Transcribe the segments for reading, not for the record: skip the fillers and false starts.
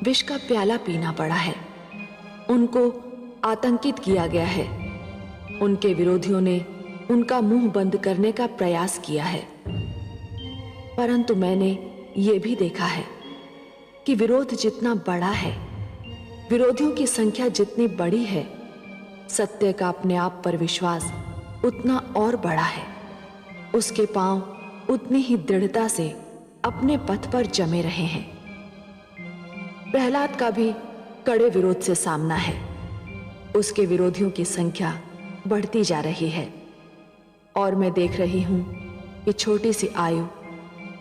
विष का प्याला पीना पड़ा है। उनको आतंकित किया गया है। उनके विरोधियों ने उनका मुंह बंद करने का प्रयास किया है। परंतु मैंने ये भी देखा है कि विरोध जितना बड़ा है, विरोधियों की संख्या जितनी बड़ी है, सत्य का अपने आप पर विश्वास उतना और बड़ा है। उसके पांव उतनी ही दृढ़ता से अपने पथ पर जमे रहे हैं। प्रहलाद का भी कड़े विरोध से सामना है। उसके विरोधियों की संख्या बढ़ती जा रही है और मैं देख रही हूं कि छोटी सी आयु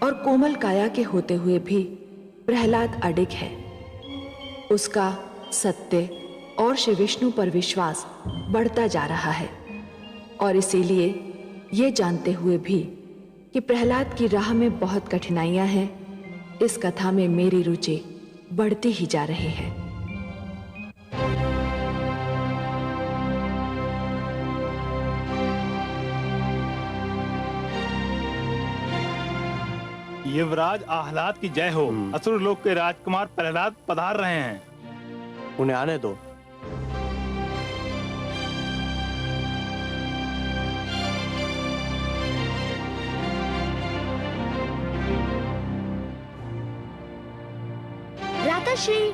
और कोमल काया के होते हुए भी प्रहलाद अडिग है। उसका सत्य और श्री विष्णु पर विश्वास बढ़ता जा रहा है और इसीलिए ये जानते हुए भी कि प्रहलाद की राह में बहुत कठिनाइयां हैं, इस कथा में मेरी रुचि बढ़ती ही जा रही है। युवराज आह्लाद की जय हो। असुर लोक के राजकुमार प्रहलाद पधार रहे हैं। उन्हें आने दो। भ्राताश्री,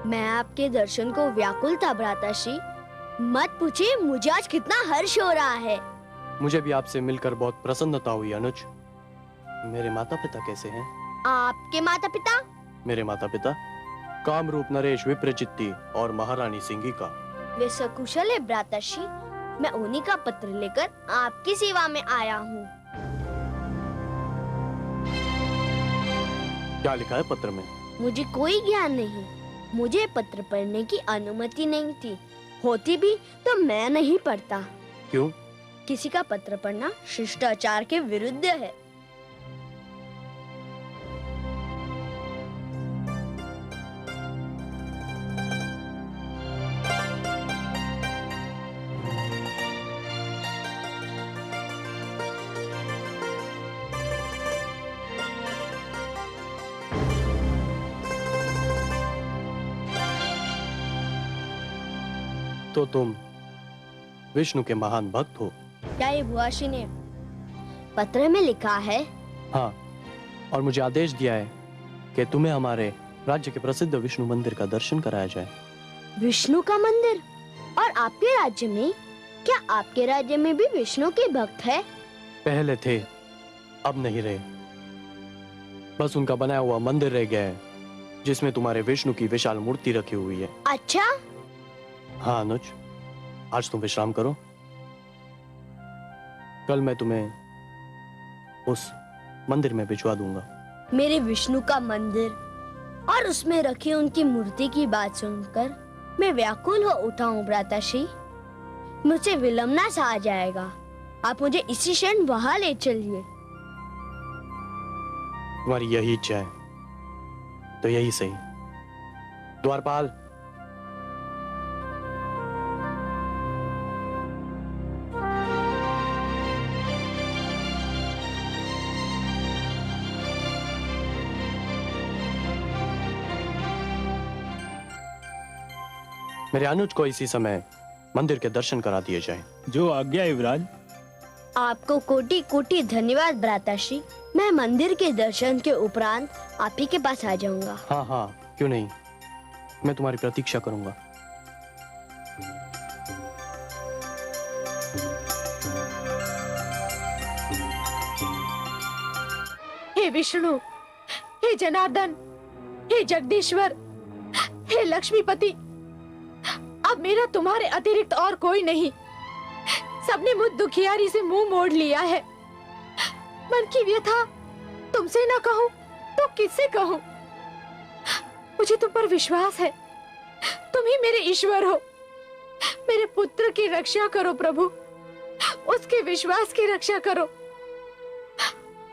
मैं आपके दर्शन को व्याकुल था भ्राताश्री। मत पूछिए मुझे आज कितना हर्ष हो रहा है। मुझे भी आपसे मिलकर बहुत प्रसन्नता हुई अनुज। मेरे माता पिता कैसे हैं? आपके माता पिता? मेरे माता पिता कामरूप नरेश विप्रचित्ती और महारानी सिंगिका। वे सकुशल है भ्राताश्री। मैं उन्हीं का पत्र लेकर आपकी सेवा में आया हूँ। क्या लिखा है पत्र में? मुझे कोई ज्ञान नहीं। मुझे पत्र पढ़ने की अनुमति नहीं थी। होती भी तो मैं नहीं पढ़ता। क्यों? किसी का पत्र पढ़ना शिष्टाचार के विरुद्ध है। तो तुम विष्णु के महान भक्त हो? क्या ये भुआशी ने पत्र में लिखा है? हाँ, और मुझे आदेश दिया है कि तुम्हें हमारे राज्य के प्रसिद्ध विष्णु मंदिर का दर्शन कराया जाए। विष्णु का मंदिर? और आपके राज्य में? क्या आपके राज्य में भी विष्णु के भक्त है? पहले थे, अब नहीं रहे। बस उनका बनाया हुआ मंदिर रह गया है जिसमें तुम्हारे विष्णु की विशाल मूर्ति रखी हुई है। अच्छा? हाँ अनुज, आज तुम विश्राम करो। कल मैं तुम्हें उस मंदिर में भिजवा दूंगा। मेरे विष्णु का मंदिर और उसमें रखी उनकी मूर्ति की बात सुनकर मैं व्याकुल हो उठा हूँ भ्राताश्री। मुझसे विलंबना सा आ जाएगा। आप मुझे इसी क्षण वहां ले चलिए। तुम्हारी यही इच्छा है तो यही सही। द्वारपाल, मेरे अनुज को इसी समय मंदिर के दर्शन करा दिए जाए। जो आज्ञा युवराज। आपको कोटि कोटि धन्यवाद भ्राताश्री। मैं मंदिर के दर्शन के उपरांत आप ही के पास आ जाऊंगा। हाँ हाँ, क्यों नहीं, मैं तुम्हारी प्रतीक्षा करूंगा। हे विष्णु, हे जनार्दन, हे जगदीश्वर, हे लक्ष्मीपति, अब मेरा तुम्हारे अतिरिक्त और कोई नहीं। सबने मुझ दुखियारी से मुंह मोड़ लिया है। मन की व्यथा तुमसे न कहूं तो किससे कहूं? मुझे तुम पर विश्वास है। तुम ही मेरे ईश्वर हो। मेरे पुत्र की रक्षा करो प्रभु, उसके विश्वास की रक्षा करो।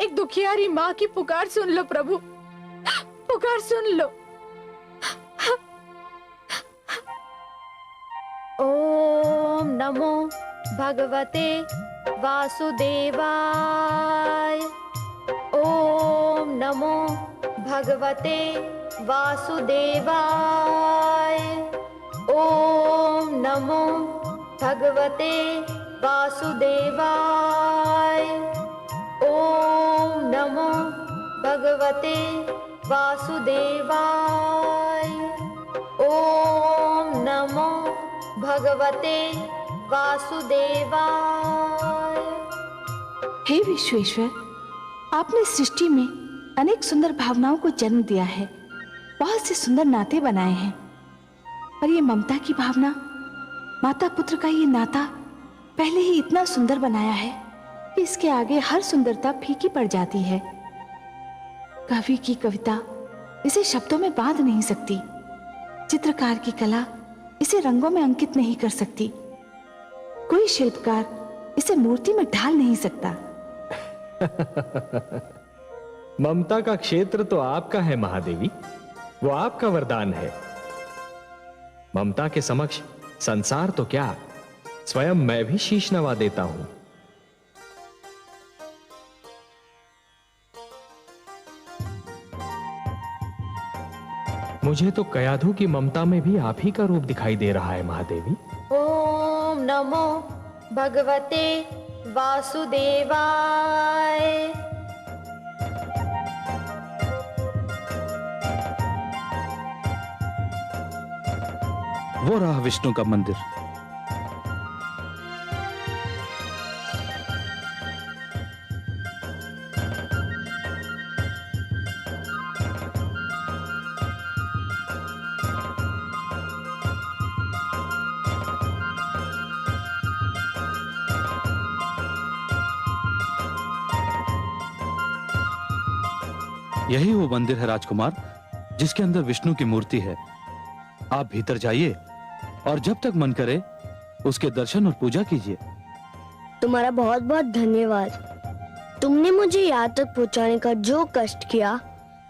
एक दुखियारी माँ की पुकार सुन लो प्रभु, पुकार सुन लो। ओम नमो भगवते वासुदेवाय। ओम नमो भगवते वासुदेवाय। ओम नमो भगवते वासुदेवाय। ओम नमो भगवते वासुदेवाय। ओम नमो भगवते वासुदेवाय। हे विश्वेश्वर, आपने सृष्टि में अनेक सुंदर भावनाओं को जन्म दिया है, बहुत से सुंदर नाते बनाए हैं, पर ये ममता की भावना, माता पुत्र का ये नाता पहले ही इतना सुंदर बनाया है कि इसके आगे हर सुंदरता फीकी पड़ जाती है। कवि की कविता इसे शब्दों में बांध नहीं सकती, चित्रकार की कला इसे रंगों में अंकित नहीं कर सकती, कोई शिल्पकार इसे मूर्ति में ढाल नहीं सकता। ममता का क्षेत्र तो आपका है महादेवी, वो आपका वरदान है। ममता के समक्ष संसार तो क्या, स्वयं मैं भी शीश नवा देता हूं। मुझे तो कयाधु की ममता में भी आप ही का रूप दिखाई दे रहा है महादेवी। ओम नमो भगवते वासुदेवाय। वो रहा विष्णु का मंदिर। यही वो मंदिर है राजकुमार, जिसके अंदर विष्णु की मूर्ति है। आप भीतर जाइए और जब तक मन करे उसके दर्शन और पूजा कीजिए। तुम्हारा बहुत बहुत धन्यवाद। तुमने मुझे यहाँ तक पहुँचाने का जो कष्ट किया,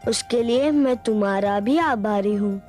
उसके लिए मैं तुम्हारा भी आभारी हूँ।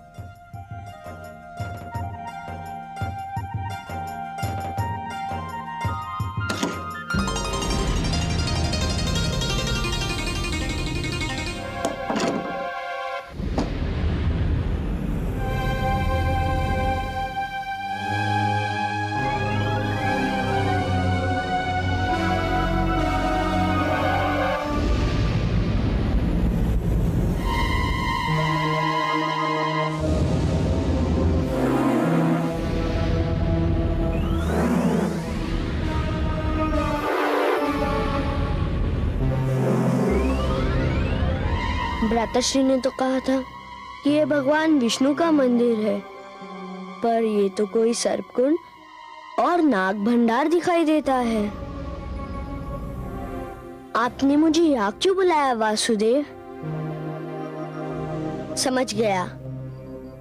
भ्राताश्री ने तो कहा था कि ये भगवान विष्णु का मंदिर है, पर ये तो कोई सर्पकुंड और नाग भंडार दिखाई देता है। आपने मुझे यहाँ क्यों बुलाया वासुदेव? समझ गया,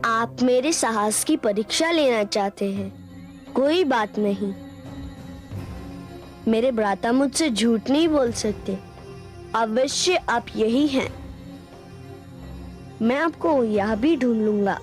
आप मेरे साहस की परीक्षा लेना चाहते हैं। कोई बात नहीं, मेरे भ्राता मुझसे झूठ नहीं बोल सकते। अवश्य आप यही हैं। मैं आपको यह भी ढूंढ लूंगा।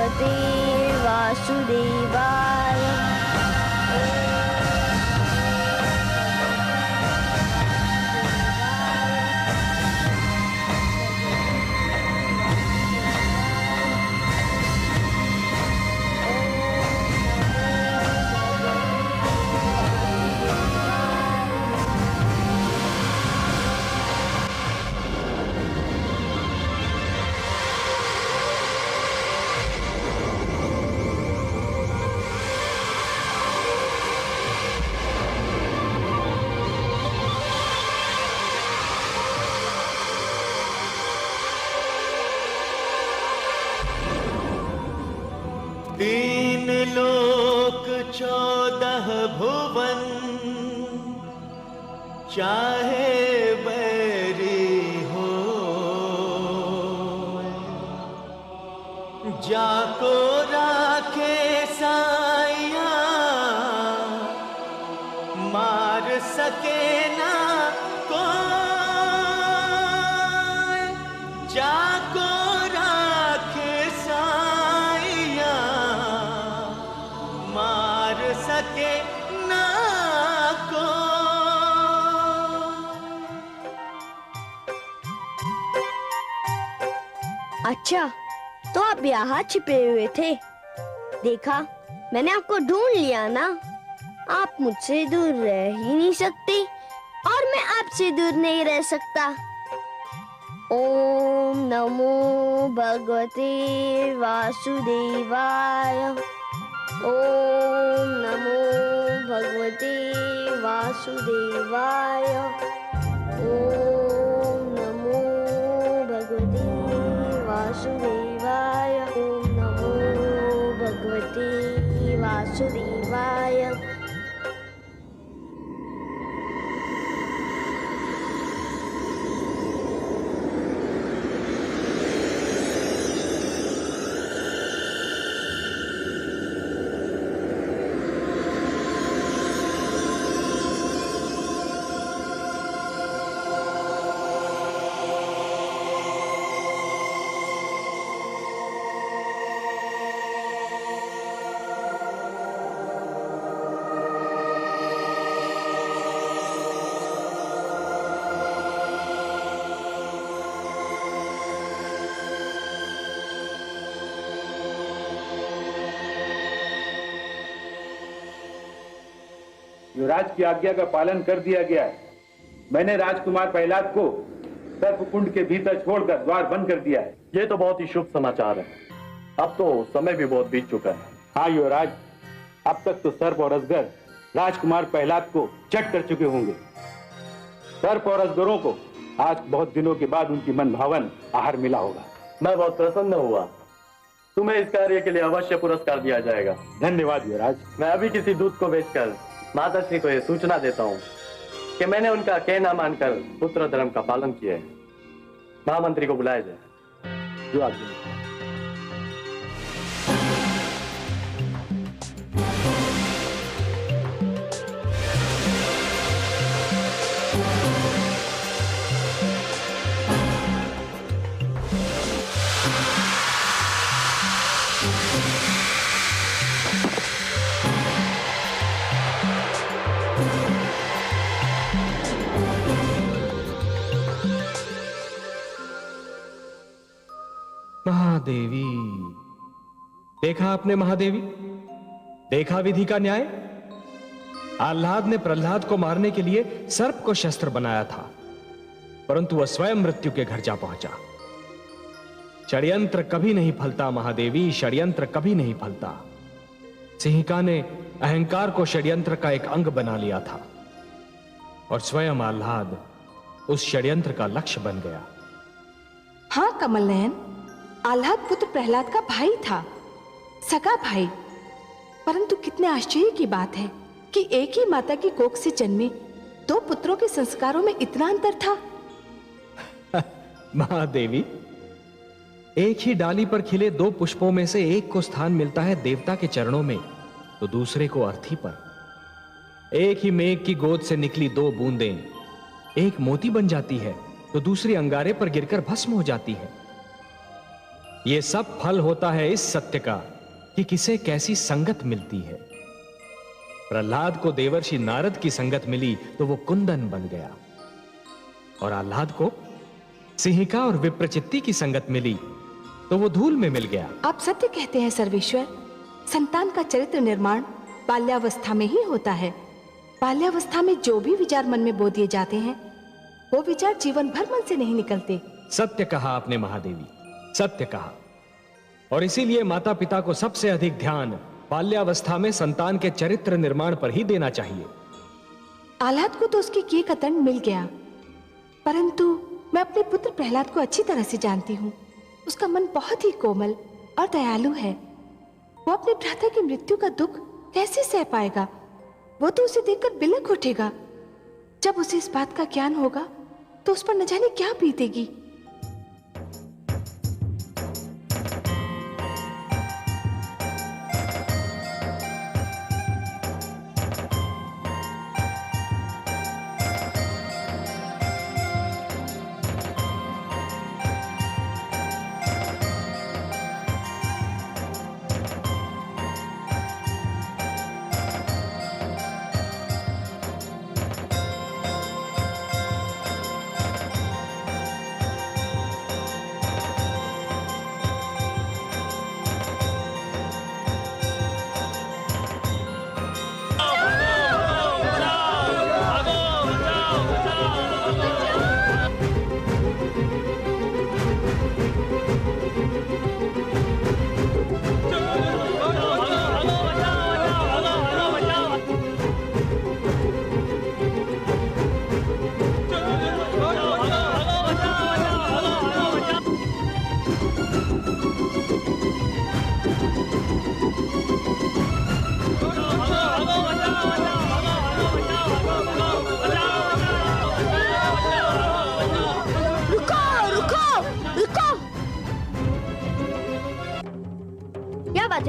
भगवते वासुदेवाय। तीन लोक 14 भुवन, चाहे बैरी हो, जाको राखे साइया, मार सके ना कोई। जाको राखे साइया, मार सके ना को। अच्छा, तो आप यहाँ छिपे हुए थे। देखा, मैंने आपको ढूंढ लिया ना। आप मुझसे दूर रह ही नहीं सकते और मैं आपसे दूर नहीं रह सकता। ओम नमो भगवते वासुदेवाय। ओम नमो भगवते वासुदेवाय। ओम नमो भगवते वासुदेवाय। ओम नमो भगवते वासुदेवाय। युवराज की आज्ञा का पालन कर दिया गया है। मैंने राजकुमार प्रहलाद को सर्पकुंड के भीतर छोड़कर द्वार बंद कर दिया है। ये तो बहुत ही शुभ समाचार है। अब तो समय भी बहुत बीत चुका है। हाँ युवराज, अब तक तो सर्प और अजगर राजकुमार प्रहलाद को चट कर चुके होंगे। सर्प और अजगरों को आज बहुत दिनों के बाद उनकी मन भावन आहार मिला होगा। मैं बहुत प्रसन्न हुआ। तुम्हें इस कार्य के लिए अवश्य पुरस्कार दिया जाएगा। धन्यवाद युवराज। मैं अभी किसी दूत को भेजकर माताश्री को यह सूचना देता हूँ कि मैंने उनका कहना मानकर पुत्र धर्म का पालन किया है। महामंत्री को बुलाया जाए। जो आज्ञा। महादेवी, देखा आपने महादेवी, देखा विधि का न्याय। आह्लाद ने प्रहलाद को मारने के लिए सर्प को शस्त्र बनाया था, परंतु वह स्वयं मृत्यु के घर जा पहुंचा। षड्यंत्र कभी नहीं फलता महादेवी, षड्यंत्र कभी नहीं फलता। सिंहिका ने अहंकार को षड्यंत्र का एक अंग बना लिया था और स्वयं आह्लाद उस षड्यंत्र का लक्ष्य बन गया। हाँ कमल नयन, आह्लाद पुत्र प्रहलाद का भाई था, सगा भाई। परंतु कितने आश्चर्य की बात है कि एक ही माता की कोख से जन्मे दो पुत्रों के संस्कारों में इतना अंतर था। महादेवी, एक ही डाली पर खिले दो पुष्पों में से एक को स्थान मिलता है देवता के चरणों में, तो दूसरे को अर्थी पर। एक ही मेघ की गोद से निकली दो बूंदें एक मोती बन जाती है, तो दूसरी अंगारे पर गिरकर भस्म हो जाती है। ये सब फल होता है इस सत्य का कि किसे कैसी संगत मिलती है। प्रहलाद को देवर्षि नारद की संगत मिली तो वो कुंदन बन गया, और आह्लाद को सिंहिका और विप्रचित्ति की संगत मिली तो वो धूल में मिल गया। आप सत्य कहते हैं सर्वेश्वर। संतान का चरित्र निर्माण बाल्यावस्था में ही होता है। बाल्यावस्था में जो भी विचार मन में बो दिए जाते हैं वो विचार जीवन भर मन से नहीं निकलते। सत्य कहा आपने महादेवी, सत्य कहा। और इसीलिए माता पिता को सबसे अधिक ध्यान बाल्यावस्था में संतान के चरित्र निर्माण पर ही देना चाहिए। आह्लाद को तो उसके किए का दंड मिल गया, परंतु मैं अपने पुत्र प्रहलाद को अच्छी तरह से जानती हूँ। उसका मन बहुत ही कोमल और दयालु है। वो अपने भ्राता की मृत्यु का दुख कैसे सह पाएगा? वो तो उसे देखकर बिलख उठेगा। जब उसे इस बात का ज्ञान होगा तो उस पर न जाने क्या बीतेगी।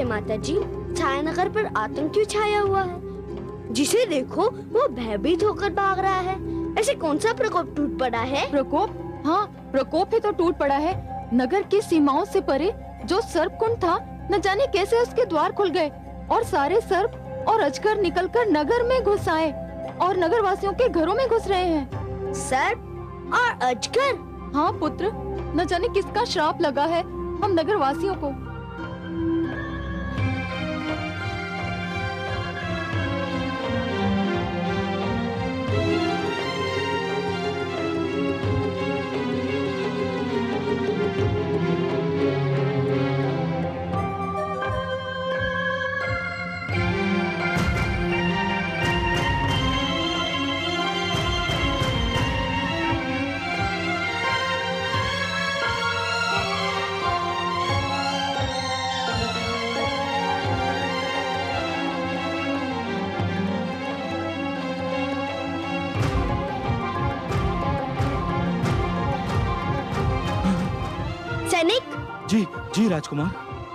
माता जी, छायानगर पर आतंक क्यों छाया हुआ है? जिसे देखो वो भयभीत होकर भाग रहा है। ऐसे कौन सा प्रकोप टूट पड़ा है? प्रकोप? हाँ, प्रकोप ही तो टूट पड़ा है। नगर की सीमाओं से परे जो सर्प कुंड था, न जाने कैसे उसके द्वार खुल गए और सारे सर्प और अजगर निकलकर नगर में घुस आए और नगर वासियों के घरों में घुस रहे हैं। सर्प और अजगर? हाँ पुत्र, न जाने किसका श्राप लगा है हम नगर वासियों को। जी जी राजकुमार।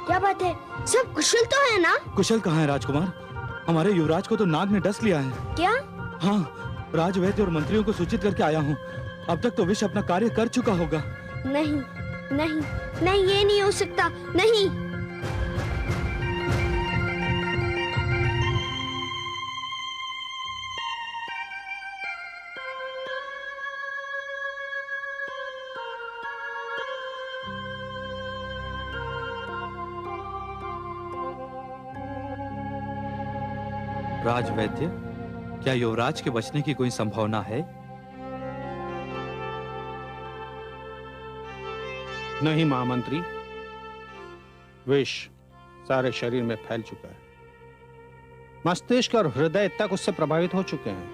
क्या बात है? सब कुशल तो है ना? कुशल कहाँ है राजकुमार? हमारे युवराज को तो नाग ने डस लिया है। क्या? हाँ, राजवैद्य और मंत्रियों को सूचित करके आया हूँ। अब तक तो विष अपना कार्य कर चुका होगा। नहीं नहीं नहीं, ये नहीं हो सकता। नहीं। राजवैद्य, क्या युवराज के बचने की कोई संभावना है? नहीं महामंत्री, विष सारे शरीर में फैल चुका है। मस्तिष्क और हृदय तक उससे प्रभावित हो चुके हैं।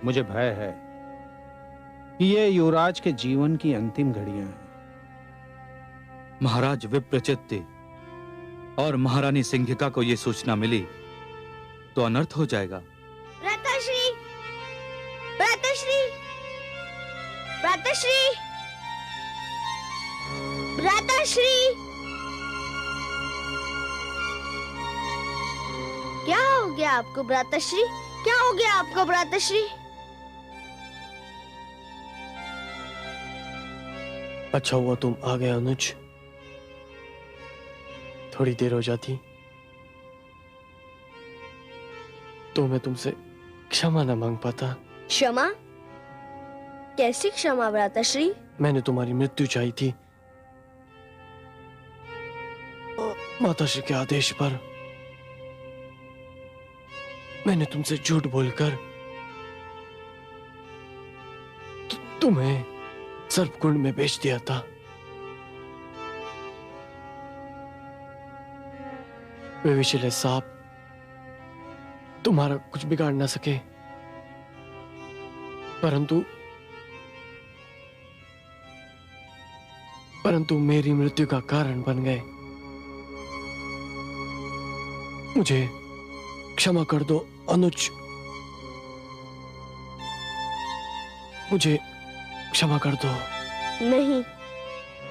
मुझे भय है कि ये युवराज के जीवन की अंतिम घड़ियां हैं। महाराज विप्रचित्ति और महारानी सिंहिका को यह सूचना मिली तो अनर्थ हो जाएगा। भ्राताश्री, भ्राताश्री, भ्राताश्री, भ्राताश्री, क्या हो गया आपको भ्राताश्री? क्या हो गया आपको भ्राताश्री? अच्छा हुआ तुम आ गए अनुज। थोड़ी देर हो जाती तो मैं तुमसे क्षमा न मांग पाता। क्षमा? कैसी क्षमा भ्राताश्री? मैंने तुम्हारी मृत्यु चाही थी। माताश्री के आदेश पर मैंने तुमसे झूठ बोलकर तुम्हें सर्पकुंड में बेच दिया था। वे विषैले सांप तुम्हारा कुछ बिगाड़ ना सके, परंतु मेरी मृत्यु का कारण बन गए। मुझे क्षमा कर दो अनुज, मुझे क्षमा कर दो। नहीं,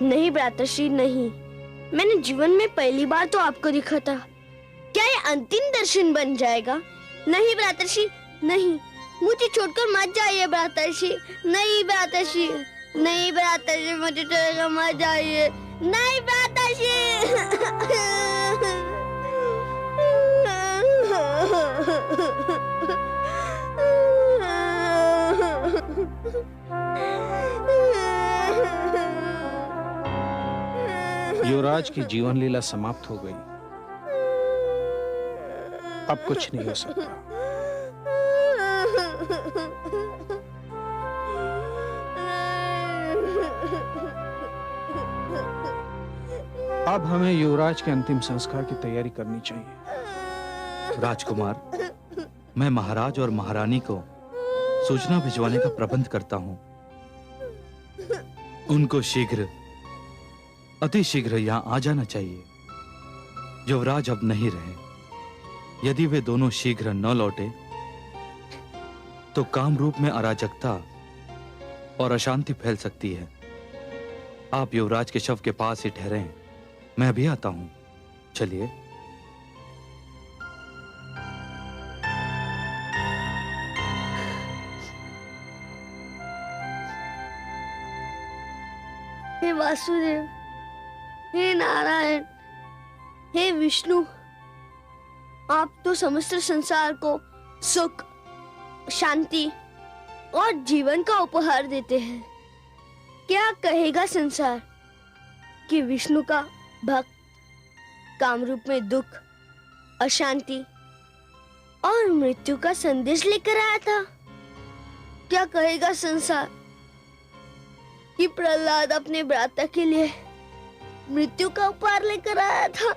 नहीं भ्राताश्री नहीं। मैंने जीवन में पहली बार तो आपको देखा था। क्या ये अंतिम दर्शन बन जाएगा? नहीं भ्राताश्री, नहीं। मुझे छोड़कर मत जाइए भ्राताश्री। नहीं भ्राताश्री, नहीं भ्राताश्री, मुझे छोड़कर मत जाइए। नहीं युवराज की जीवन लीला समाप्त हो गई। अब कुछ नहीं हो सकता। अब हमें युवराज के अंतिम संस्कार की तैयारी करनी चाहिए। राजकुमार, मैं महाराज और महारानी को सूचना भिजवाने का प्रबंध करता हूं। उनको शीघ्र, अति शीघ्र यहां आ जाना चाहिए। युवराज अब नहीं रहे। यदि वे दोनों शीघ्र न लौटे तो कामरूप में अराजकता और अशांति फैल सकती है। आप युवराज के शव के पास ही ठहरे हैं, मैं भी आता हूं। चलिए। हे वासुदेव, हे नारायण, हे विष्णु, आप तो समस्त संसार को सुख, शांति और जीवन का उपहार देते हैं। क्या कहेगा संसार कि विष्णु का भक्त कामरूप में दुख, अशांति और मृत्यु का संदेश लेकर आया था? क्या कहेगा संसार कि प्रहलाद अपने भ्राता के लिए मृत्यु का उपहार लेकर आया था?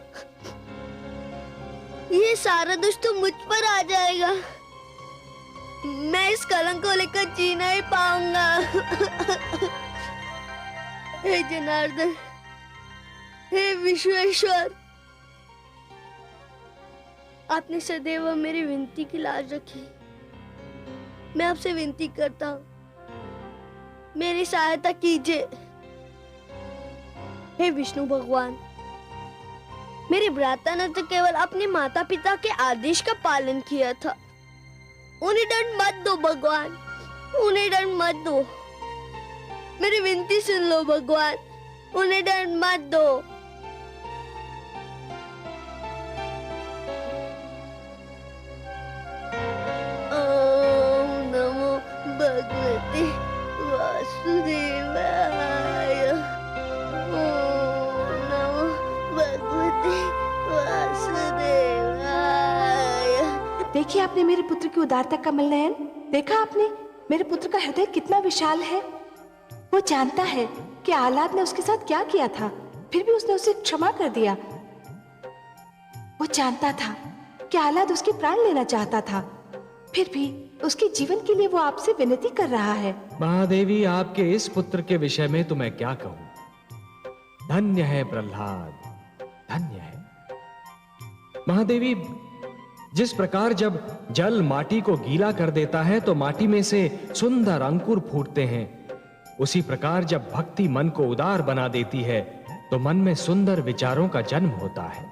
ये सारा दोष तो मुझ पर आ जाएगा। मैं इस कलंक को लेकर जी नहीं पाऊंगा। हे जनार्दन, हे विश्वेश्वर, आपने सदैव मेरी विनती की लाज रखी। मैं आपसे विनती करता हूँ, मेरी सहायता कीजिए। हे विष्णु भगवान, मेरे भ्राता ने तो केवल अपने माता पिता के आदेश का पालन किया था। उन्हें दंड मत दो भगवान, उन्हें दंड मत दो। मेरी विनती सुन लो भगवान, उन्हें दंड मत दो। ओम नमो भगवते वासुदेवाय। ओम नमो भगवते वासुदेवाय। देखिए आपने मेरे पुत्र की उदारता का कमल नयन देखा? आपने मेरे पुत्र का हृदय कितना विशाल है। वो जानता है कि आह्लाद ने उसके साथ क्या किया था, फिर भी उसने उसे क्षमा कर दिया। वो जानता था कि आह्लाद उसके प्राण लेना चाहता था, फिर भी उसके जीवन के लिए वो आपसे विनती कर रहा है। महादेवी, आपके इस पुत्र के विषय में तो मैं क्या कहूं। धन्य है प्रहलाद, धन्य है। महादेवी, जिस प्रकार जब जल माटी को गीला कर देता है तो माटी में से सुंदर अंकुर फूटते हैं, उसी प्रकार जब भक्ति मन को उदार बना देती है तो मन में सुंदर विचारों का जन्म होता है।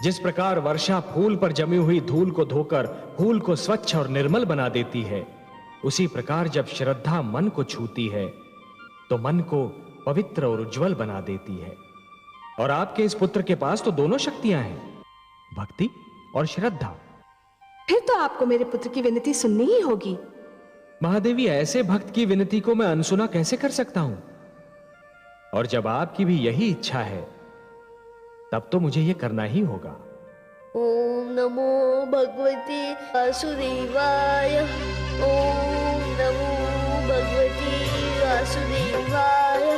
जिस प्रकार वर्षा फूल पर जमी हुई धूल को धोकर फूल को स्वच्छ और निर्मल बना देती है, उसी प्रकार जब श्रद्धा मन को छूती है तो मन को पवित्र और उज्जवल बना देती है। और आपके इस पुत्र के पास तो दोनों शक्तियां हैं, भक्ति और श्रद्धा। फिर तो आपको मेरे पुत्र की विनती सुननी ही होगी। महादेवी, ऐसे भक्त की विनती को मैं अनसुना कैसे कर सकता हूं? और जब आपकी भी यही इच्छा है तब तो मुझे यह करना ही होगा। ओम नमो भगवते वासुदेवाय। ओम नमो भगवते वासुदेवाय।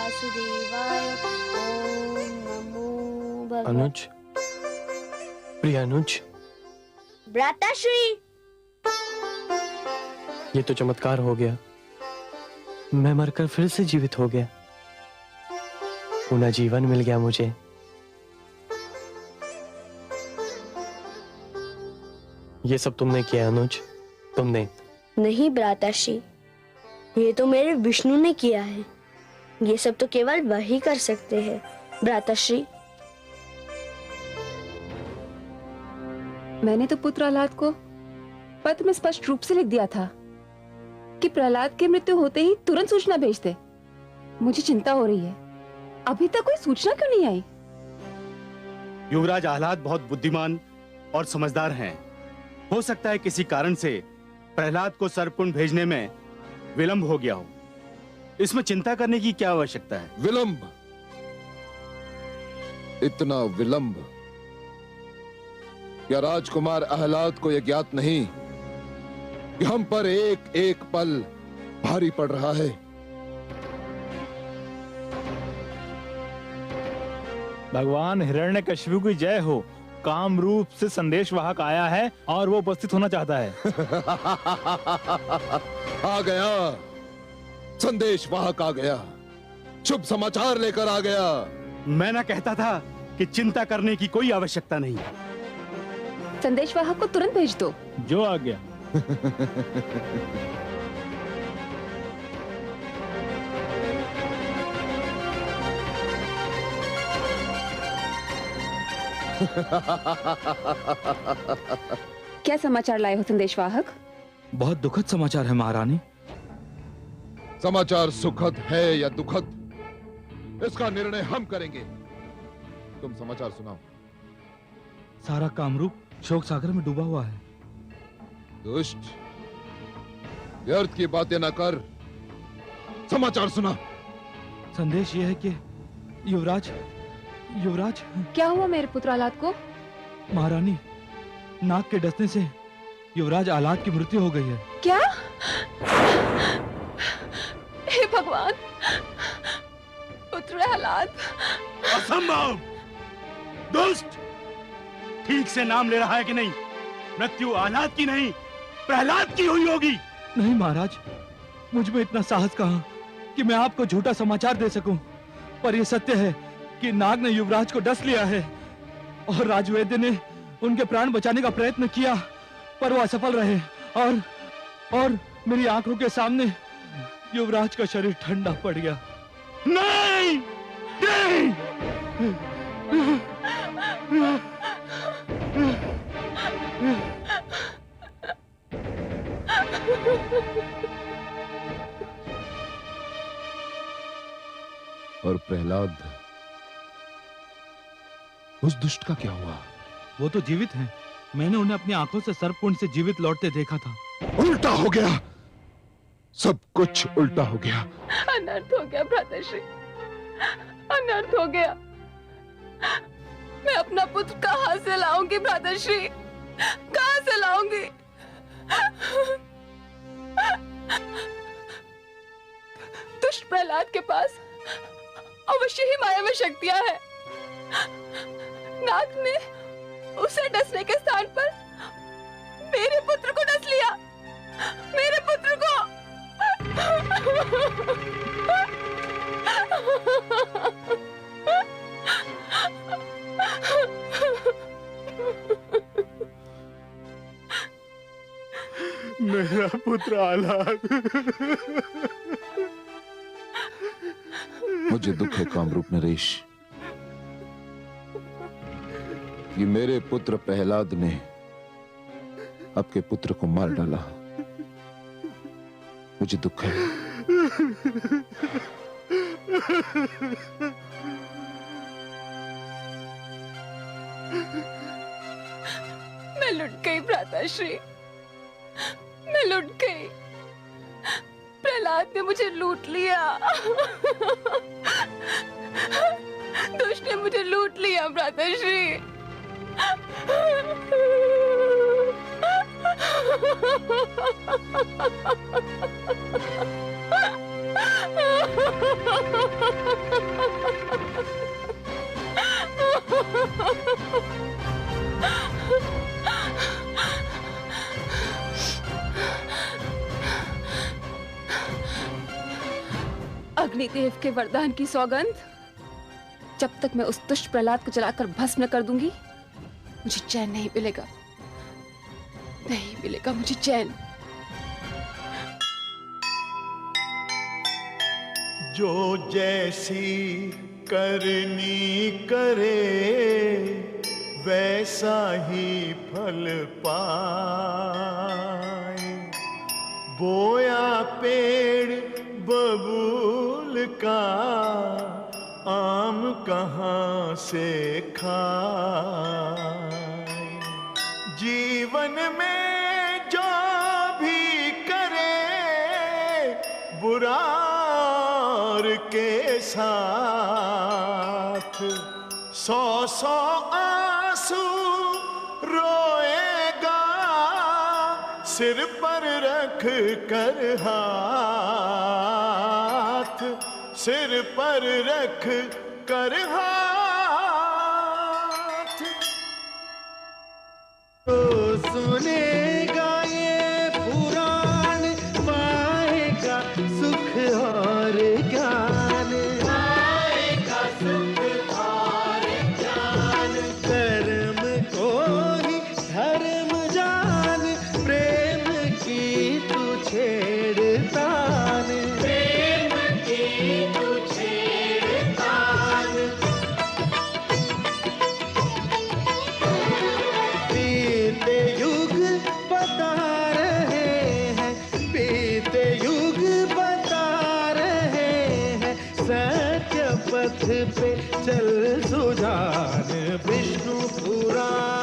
वासुदेवाय। ओम नमो भगवते। अनुज, प्रिय अनुज, भ्राताश्री, ये तो चमत्कार हो गया। मैं मरकर फिर से जीवित हो गया। पुनः जीवन मिल गया मुझे। ये सब तुमने किया अनुज, तुमने। नहीं भ्राताश्री, ये तो मेरे विष्णु ने किया है। ये सब तो केवल वही कर सकते हैं भ्राताश्री। मैंने तो पुत्र प्रहलाद को पत्र में स्पष्ट रूप से लिख दिया था कि प्रहलाद की मृत्यु होते ही तुरंत सूचना भेज दे। मुझे चिंता हो रही है, अभी तक कोई सूचना क्यों नहीं आई? युवराज आह्लाद बहुत बुद्धिमान और समझदार हैं। हो सकता है किसी कारण से प्रहलाद को सर्पकुंड भेजने में विलंब हो गया हो। इसमें चिंता करने की क्या आवश्यकता है? विलंब? इतना विलंब? क्या राजकुमार आह्लाद को यह ज्ञात नहीं कि हम पर एक एक पल भारी पड़ रहा है? भगवान हिरण्यकशिपु की जय हो। काम रूप से संदेश वाहक आया है और वो उपस्थित होना चाहता है। आ गया, संदेश वाहक आ गया, शुभ समाचार लेकर आ गया। मैं ना कहता था कि चिंता करने की कोई आवश्यकता नहीं। संदेश वाहक को तुरंत भेज दो। जो आ गया। क्या समाचार लाए हो संदेश वाहक? बहुत दुखद समाचार है महारानी। समाचार सुखद है या दुखद, इसका निर्णय हम करेंगे। तुम समाचार सुनाओ। सारा कामरूप शोक सागर में डूबा हुआ है। दुष्ट, व्यर्थ की बातें न कर, समाचार सुना। संदेश यह है कि युवराज क्या हुआ मेरे पुत्र आह्लाद को? महारानी, नाक के डसने से युवराज आह्लाद की मृत्यु हो गई है। क्या? हे भगवान, पुत्र आह्लाद। असंभव! दुष्ट! ठीक से नाम ले रहा है कि नहीं? मृत्यु आह्लाद की नहीं, प्रहलाद की हुई होगी। नहीं महाराज, मुझ में इतना साहस कहां कि मैं आपको झूठा समाचार दे सकूं। पर यह सत्य है कि नाग ने युवराज को डस लिया है और राजवैद्य ने उनके प्राण बचाने का प्रयत्न किया, पर वो असफल रहे और मेरी आंखों के सामने युवराज का शरीर ठंडा पड़ गया। नहीं! नहीं! और प्रहलाद, उस दुष्ट का क्या हुआ? वो तो जीवित हैं। मैंने उन्हें अपनी आंखों से सर्पकुंड से जीवित लौटते देखा था। उल्टा हो गया, सब कुछ उल्टा हो गया। अनर्थ हो गया भ्राताश्री, अनर्थ हो गया। मैं अपना पुत्र कहां से लाऊंगी भ्राताश्री, कहां से लाऊंगी? दुष्ट प्रहलाद के पास अवश्य ही मायावी शक्तियां हैं। नाग ने उसे डसने के स्थान पर मेरे पुत्र को डस लिया, मेरे पुत्र को। मेरा पुत्र आह्लाद। मुझे दुख है कामरूप नरेश कि मेरे पुत्र प्रहलाद ने आपके पुत्र को मार डाला। मुझे दुख है। मैं लुट गई भ्राताश्री, मैं लुट गई। प्रहलाद ने मुझे लूट लिया। दुष्ट ने मुझे लूट लिया भ्राताश्री। अग्निदेव के वरदान की सौगंध, जब तक मैं उस दुष्ट प्रहलाद को जलाकर भस्म न कर दूंगी, मुझे चैन नहीं मिलेगा, नहीं मिलेगा मुझे चैन। जो जैसी करनी करे वैसा ही फल पाए। बोया पेड़ बबूल का आम कहाँ से खाए। जीवन में जो भी करे बुरा के साथ 100 आंसू रोएगा सिर पर रख कर हाथ, सिर पर रख कर हाथ। तो सुनेगा ये पुराण पाएगा सुख और ज्ञान, पाएगा सुख और ज्ञान। कर्म को ही धर्म जान, प्रेम की तू छेड़तान, प्रेम की तू छेड़तान। बीते युग बता रहे हैं, बीते युग बता रहे हैं, सत्य पथ पे चल सुजान। विष्णु पुराण